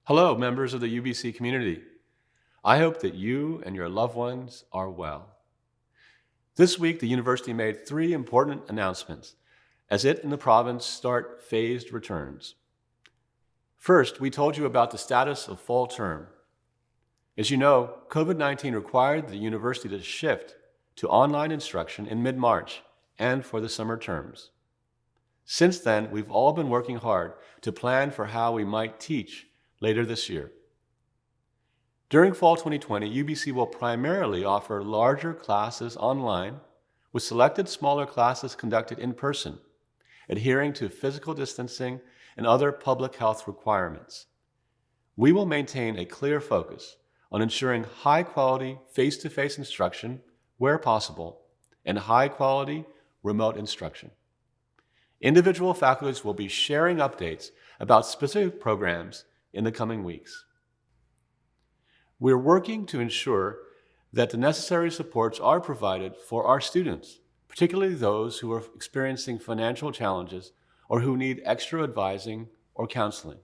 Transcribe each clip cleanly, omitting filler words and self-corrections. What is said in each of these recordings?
Hello, members of the UBC community. I hope that you and your loved ones are well. This week, the university made three important announcements as it and the province start phased returns. First, we told you about the status of fall term. As you know, COVID-19 required the university to shift to online instruction in mid-March and for the summer terms. Since then, we've all been working hard to plan for how we might teach later this year. During fall 2020, UBC will primarily offer larger classes online, with selected smaller classes conducted in person, adhering to physical distancing and other public health requirements. We will maintain a clear focus on ensuring high-quality face-to-face instruction where possible and high-quality remote instruction. Individual faculties will be sharing updates about specific programs in the coming weeks. We're working to ensure that the necessary supports are provided for our students, particularly those who are experiencing financial challenges or who need extra advising or counseling.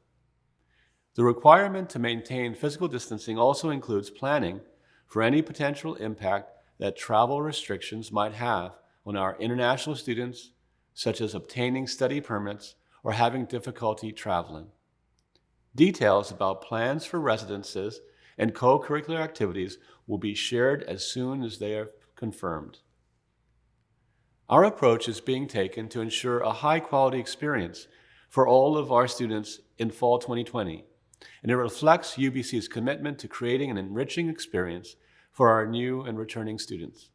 The requirement to maintain physical distancing also includes planning for any potential impact that travel restrictions might have on our international students, such as obtaining study permits or having difficulty traveling. Details about plans for residences and co-curricular activities will be shared as soon as they are confirmed. Our approach is being taken to ensure a high-quality experience for all of our students in fall 2020, and it reflects UBC's commitment to creating an enriching experience for our new and returning students.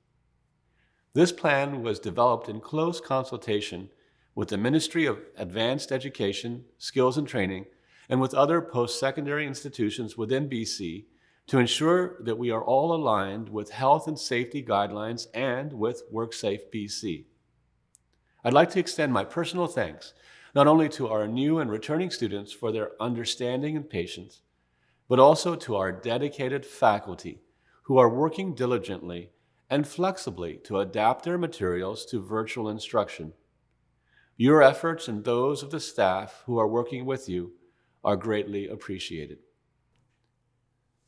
This plan was developed in close consultation with the Ministry of Advanced Education, Skills and Training, and with other post-secondary institutions within BC to ensure that we are all aligned with health and safety guidelines and with WorkSafe BC. I'd like to extend my personal thanks not only to our new and returning students for their understanding and patience, but also to our dedicated faculty who are working diligently and flexibly to adapt their materials to virtual instruction. Your efforts and those of the staff who are working with you are greatly appreciated.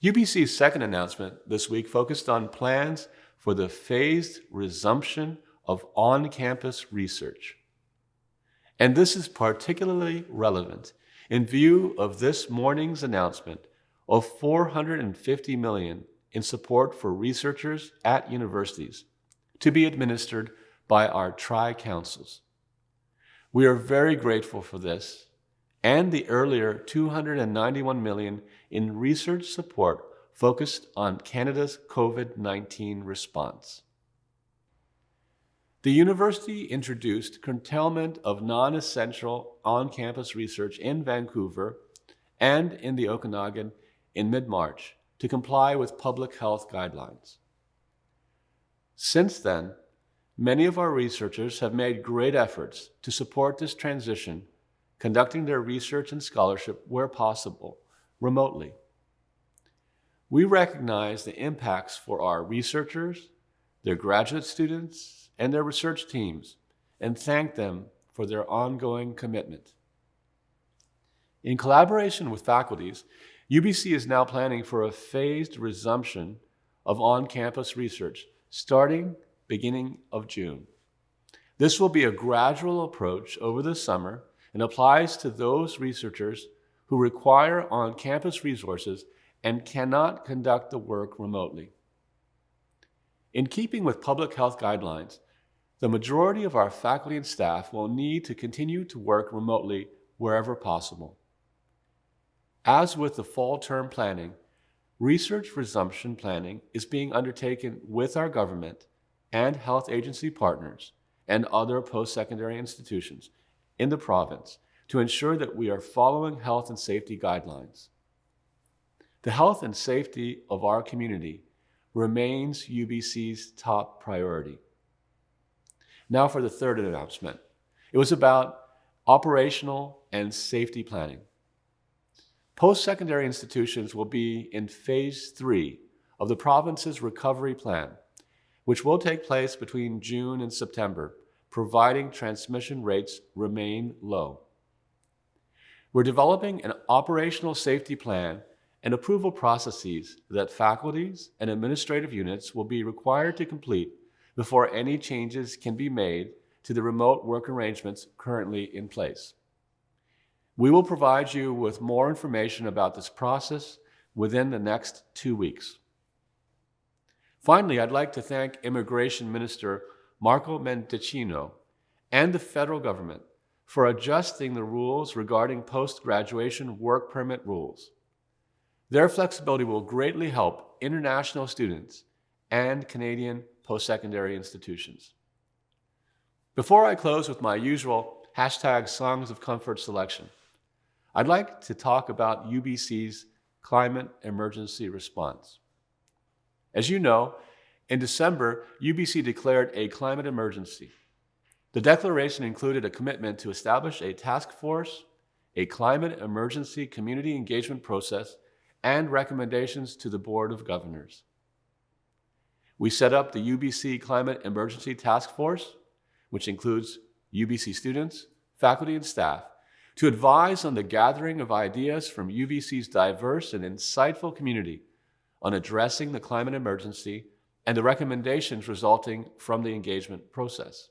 UBC's second announcement this week focused on plans for the phased resumption of on-campus research. And this is particularly relevant in view of this morning's announcement of $450 million in support for researchers at universities to be administered by our tri-councils. We are very grateful for this and the earlier $291 million in research support focused on Canada's COVID-19 response. The university introduced curtailment of non-essential on-campus research in Vancouver and in the Okanagan in mid-March to comply with public health guidelines. Since then, many of our researchers have made great efforts to support this transition, conducting their research and scholarship where possible, remotely. We recognize the impacts for our researchers, their graduate students, and their research teams, and thank them for their ongoing commitment. In collaboration with faculties, UBC is now planning for a phased resumption of on-campus research starting beginning of June. This will be a gradual approach over the summer and applies to those researchers who require on-campus resources and cannot conduct the work remotely. In keeping with public health guidelines, the majority of our faculty and staff will need to continue to work remotely wherever possible. As with the fall term planning, research resumption planning is being undertaken with our government and health agency partners and other post-secondary institutions in the province to ensure that we are following health and safety guidelines. The health and safety of our community remains UBC's top priority. Now for the third announcement. It was about operational and safety planning. Post-secondary institutions will be in Phase 3 of the province's recovery plan, which will take place between June and September, providing transmission rates remain low. We're developing an operational safety plan and approval processes that faculties and administrative units will be required to complete before any changes can be made to the remote work arrangements currently in place. We will provide you with more information about this process within the next 2 weeks. Finally, I'd like to thank Immigration Minister Marco Mendicino and the federal government for adjusting the rules regarding post-graduation work permit rules. Their flexibility will greatly help international students and Canadian post-secondary institutions. Before I close with my usual #Songs of Comfort selection, I'd like to talk about UBC's climate emergency response. As you know, in December, UBC declared a climate emergency. The declaration included a commitment to establish a task force, a climate emergency community engagement process, and recommendations to the Board of Governors. We set up the UBC Climate Emergency Task Force, which includes UBC students, faculty, and staff, to advise on the gathering of ideas from UBC's diverse and insightful community on addressing the climate emergency and the recommendations resulting from the engagement process.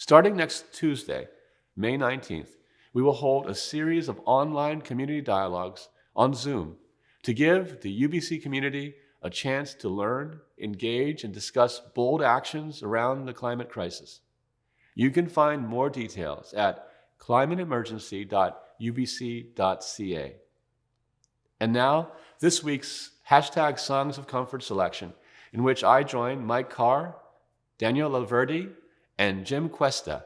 Starting next Tuesday, May 19th, we will hold a series of online community dialogues on Zoom to give the UBC community a chance to learn, engage, and discuss bold actions around the climate crisis. You can find more details at climateemergency.ubc.ca. And now, this week's #Songs of Comfort selection, in which I join Mike Carr, Daniel Laverde, and Jim Questa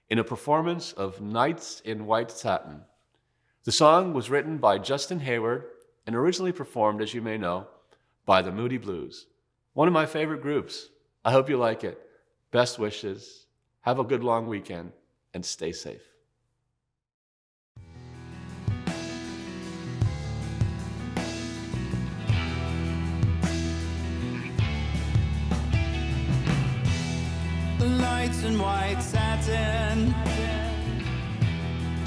in a performance of Nights in White Satin. The song was written by Justin Hayward and originally performed, as you may know, by the Moody Blues, one of my favorite groups. I hope you like it. Best wishes. Have a good long weekend and stay safe. Nights in white satin,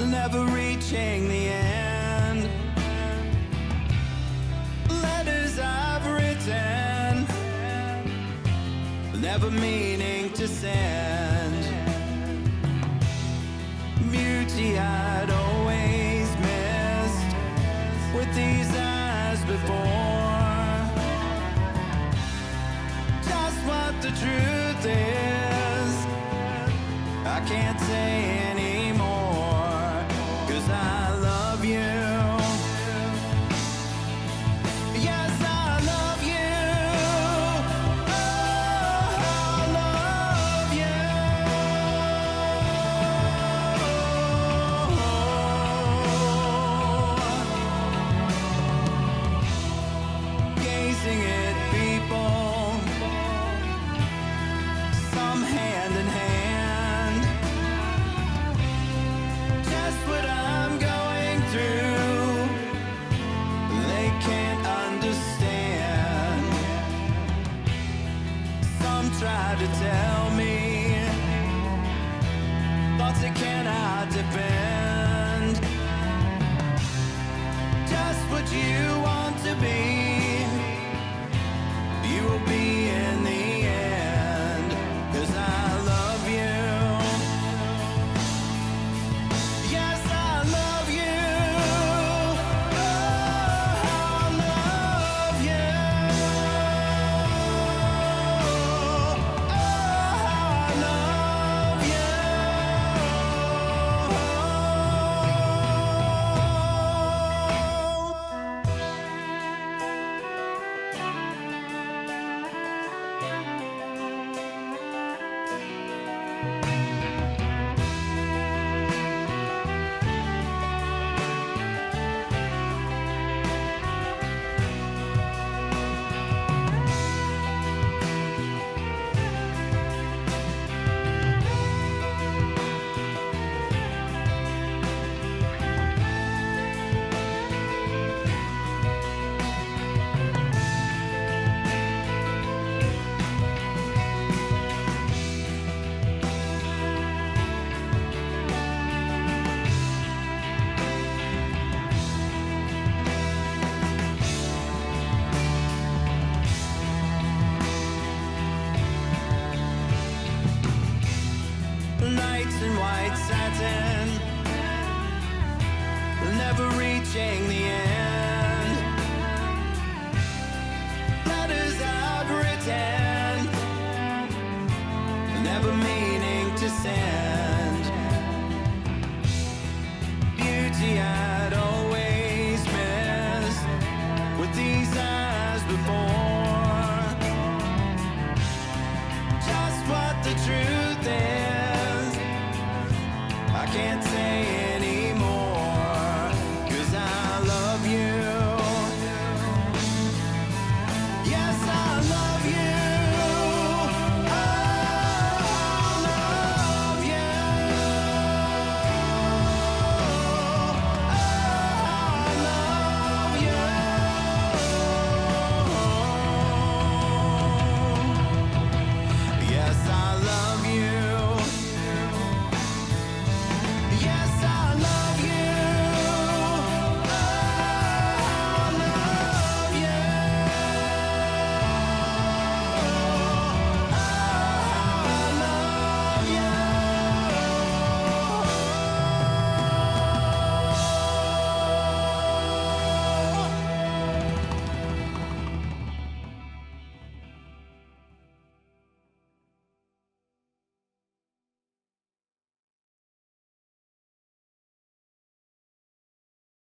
never reaching the end. Letters I've written, never meaning to send. Beauty I'd always missed with these eyes before. Just what the truth is, I can't say anymore, 'cause I love you. Yes, I love you. Oh, I love you. Gazing at people, some hand in hand, changing the